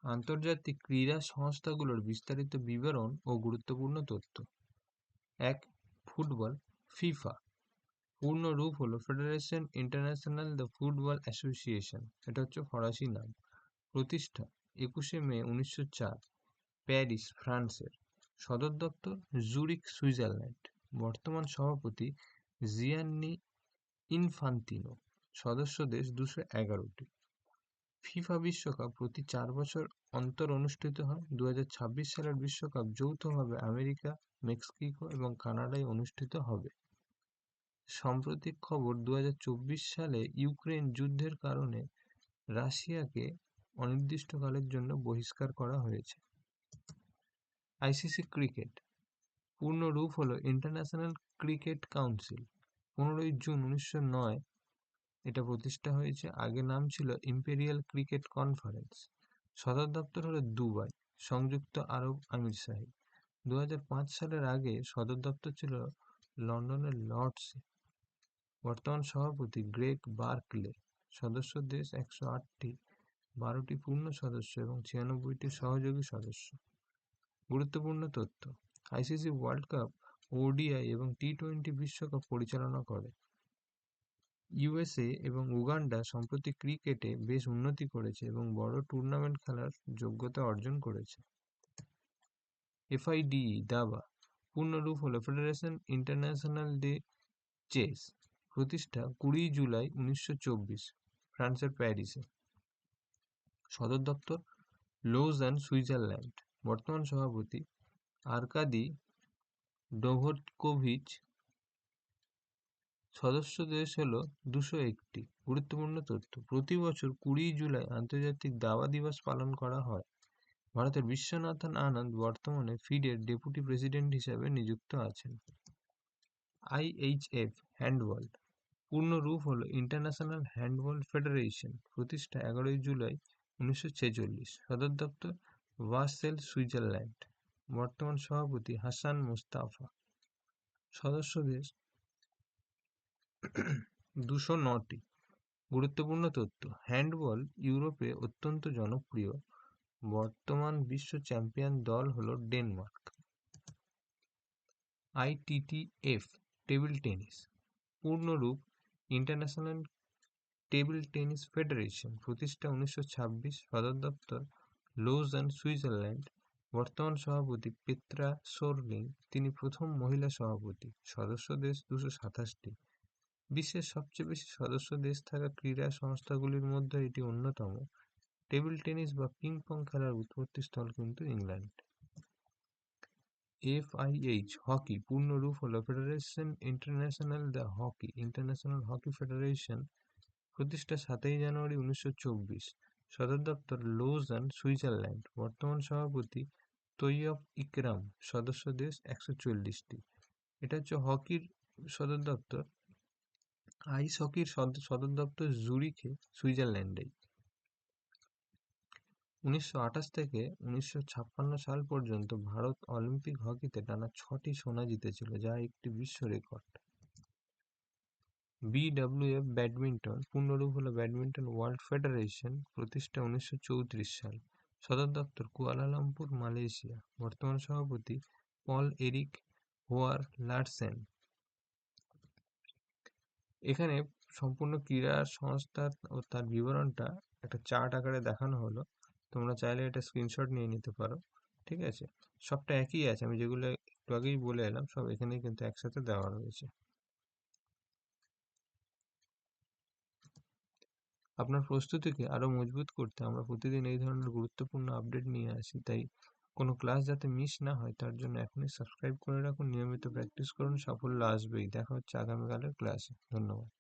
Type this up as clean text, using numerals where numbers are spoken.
আন্তর্জাতিক ক্রীড়া সংস্থাগুলোর বিস্তারিত বিবরণ ও গুরুত্বপূর্ণ তথ্য। 1. Football, FIFA. পূর্ণ রূপ হলো federation international the football association. এটা হচ্ছে ফরাসি নাম। প্রতিষ্ঠা 21 মে 1904, প্যারিস, ফ্রান্সের। সদর দপ্তর জুরিক, সুইজারল্যান্ড। বর্তমান সভাপতি জিয়ান্নি ইনফান্তিনো। সদস্য দেশ 211টি। ফিফা বিশ্বকাপ প্রতি 4 বছর অন্তর অনুষ্ঠিত হয়। 2026 সালের বিশ্বকাপ যৌথভাবে আমেরিকা, মেক্সিকো এবং কানাডায় অনুষ্ঠিত হবে। সাম্প্রতিক খবর, 2024 সালে ইউক্রেন যুদ্ধের কারণে রাশিয়াকে অনির্দিষ্টকালের জন্য বহিষ্কার করা হয়েছে। আইসিসি ক্রিকেট পূর্ণ রূপ হলো ইন্টারন্যাশনাল ক্রিকেট কাউন্সিল। 15 জুন 1909 এটা প্রতিষ্ঠা হয়েছে। আগে নাম ছিল ইম্পেরিয়াল ক্রিকেট কনফারেন্স। সদর দপ্তর হলো দুবাই, সংযুক্ত আরব আমিরশাহী। 2005 সালের আগে সদর দপ্তর ছিল লন্ডনের লর্ডসে। বর্তমান সভাপতি গ্রেগ বার্কলে। সদস্য দেশ 108টি, 12টি পূর্ণ সদস্য এবং 96টি সহযোগী সদস্য। গুরুত্বপূর্ণ তথ্য। আইসিসি ওয়ার্ল্ড কাপ, ওডিআই এবং টি-20 বিশ্বকাপ পরিচালনা করে। ইউএসএ এবং উগান্ডা সম্প্রতি ক্রিকেটে বেশ উন্নতি করেছে এবং বড় টুর্নামেন্ট খেলার যোগ্যতা অর্জন করেছে। এফআইডিই দাবা পূর্ণ রূপ হলো ফেডারেশন ইন্টারন্যাশনাল ডে চেস। প্রতিষ্ঠা 20 জুলাই 1924, ফ্রান্সের প্যারিসে। সদর দপ্তর লৌজান, সুইজারল্যান্ড। বর্তমান সভাপতি আরকাদি ডোভটকোভিচ। সদস্য দেশ হলো 201টি। গুরুত্বপূর্ণ তথ্য। প্রতি বছর 20 জুলাই আন্তর্জাতিক দাবা দিবস পালন করা হয়। ভারতের বিশ্বনাথন আনন্দ বর্তমানে ফিডের ডেপুটি প্রেসিডেন্ট হিসাবে নিযুক্ত আছেন। আইএইচএফ হ্যান্ডবল পূর্ণ রূপ হলো ইন্টারন্যাশনাল হ্যান্ডবল ফেডারেশন। প্রতিষ্ঠা 11 জুলাই 1946। সদর দপ্তর ভার্সেল, সুইজারল্যান্ড। বর্তমান সভাপতি হাসান মুস্তাফা। সদস্য দেশ 209টি। গুরুত্বপূর্ণ তথ্য। হ্যান্ডবল ইউরোপে অত্যন্ত জনপ্রিয়। বর্তমান বিশ্ব চ্যাম্পিয়ন দল হলো ডেনমার্ক। আইটিটিএফ টেবিল টেনিস পূর্ণ রূপ ইন্টারন্যাশনাল টেবিল টেনিস ফেডারেশন। প্রতিষ্ঠা 1926। সদর দপ্তর লৌজান, সুইজারল্যান্ড। বর্তমান সভাপতি পেত্রা সোরলিং। তিনি প্রথম মহিলা সভাপতি। সদস্য দেশ 227টি। বিশ্বের সবচেয়ে বেশি সদস্য দেশ থাকা ক্রীড়া সংস্থাগুলির মধ্যে এটি অন্যতম। টেবিল টেনিস বা পিং পং খেলার উৎপত্তি স্থল কিন্তু ইংল্যান্ড। এফআইএইচ হকি পূর্ণ রূপ হলো federation international the hockey, international hockey federation. প্রতিষ্ঠা 7 জানুয়ারি 1924। সদর দপ্তর লৌজান, সুইজারল্যান্ড। বর্তমান সভাপতি তৈয়ব ইকরাম। সদস্য দেশ 140টি। এটা হচ্ছে হকির সদর দপ্তর। আইস হকির সদর দপ্তর জুরিখে, সুইজারল্যান্ডেই। 1928 থেকে 1956 সাল পর্যন্ত ভারত অলিম্পিক হকিতে টানা 6টি সোনা জিতেছিল, যা একটি বিশ্ব রেকর্ড। বিডব্লিউএফ ব্যাডমিন্টন পূর্ণ রূপ হলো ব্যাডমিন্টন ওয়ার্ল্ড ফেডারেশন। প্রতিষ্ঠা 1934 সাল। সদর দপ্তর কুয়ালালামপুর, মালয়েশিয়া। বর্তমান সভাপতি পল এরিক হোয়ার লারসেন। এখানে সম্পূর্ণ ক্রীড়া সংস্থা ও তার বিবরণটা একটা চার্ট আকারে দেখানো হলো। তোমরা চাইলে এটা স্ক্রিনশট নিয়ে নিতে পারো। ঠিক আছে, সবটা একই আছে, আমি যেগুলো একটু আগেই বলে এলাম সব এখানে কিন্তু একসাথে দেওয়া রয়েছে। আপনার প্রস্তুতিকে আরো মজবুত করতে আমরা প্রতিদিন এই ধরনের গুরুত্বপূর্ণ আপডেট নিয়ে আসি, তাই কোনো ক্লাস যাতে মিস না হয় তার জন্য এখনই সাবস্ক্রাইব করে রাখুন। নিয়মিত প্র্যাকটিস করুন, সাফল্য আসবেই। দেখা হচ্ছে আগামীকালের ক্লাসে। ধন্যবাদ।